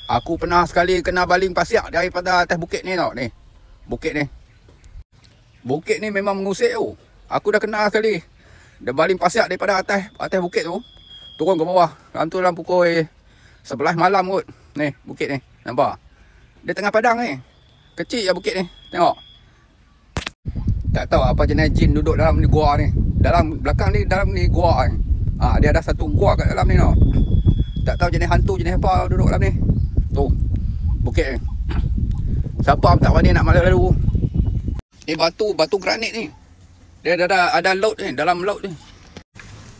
Aku pernah sekali kena baling pasiak daripada atas bukit ni tau. Ni. Bukit ni. Bukit ni memang mengusik tu. Aku dah kena sekali. Dia baling pasiak daripada atas bukit tu. Turun ke bawah. Dalam pukul 11 malam kot. Ni, bukit ni. Nampak? Dia tengah padang ni. Kecil je bukit ni. Tengok. Tak tahu apa jenis jin duduk dalam ni gua ni. Dalam belakang ni, dalam ni gua ni. Dia ada satu gua kat dalam ni tau. Tak tahu jenis hantu jenis apa duduk dalam ni. Tu. Bukit ni. Siapa tak berani nak malu-lalu. Ni batu granit ni. Dia ada laut ni, dalam laut ni.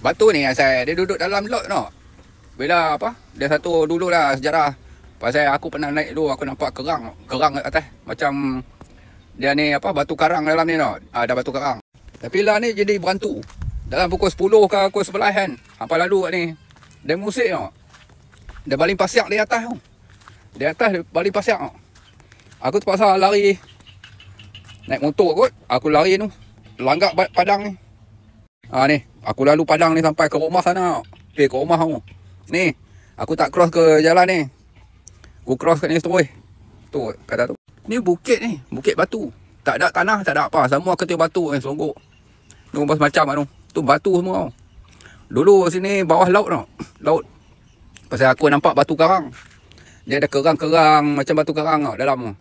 Batu ni asal dia duduk dalam laut tau. Bila apa? Dia satu dululah sejarah. Pasal aku pernah naik dulu, aku nampak kerang kat atas. Macam dia ni apa, batu karang dalam ni tau. Ada batu karang. Tapi lah ni jadi berantu. Dalam pukul 10 ke pukul 11 kan. Apa lalu kat ni. Dia musik tau. Dia baling pasiak di atas tau. Di atas dia baling pasiak tau. Aku terpaksa lari. Naik motor kot. Aku lari tu. Langgak padang ni. Ni. Aku lalu padang ni sampai ke rumah sana. Ke rumah tu. Ni. Aku tak cross ke jalan ni. Aku cross kat ni terus. Tu kata tu. Ni bukit ni. Bukit batu. Tak ada tanah, tak ada apa. Semua ketil batu ni selonggok. Ni rumah semacam tu. Tu batu semua tau. Dulu sini bawah laut tau. Laut. Pasal aku nampak batu karang. Dia ada kerang-kerang macam batu karang tau dalam tu.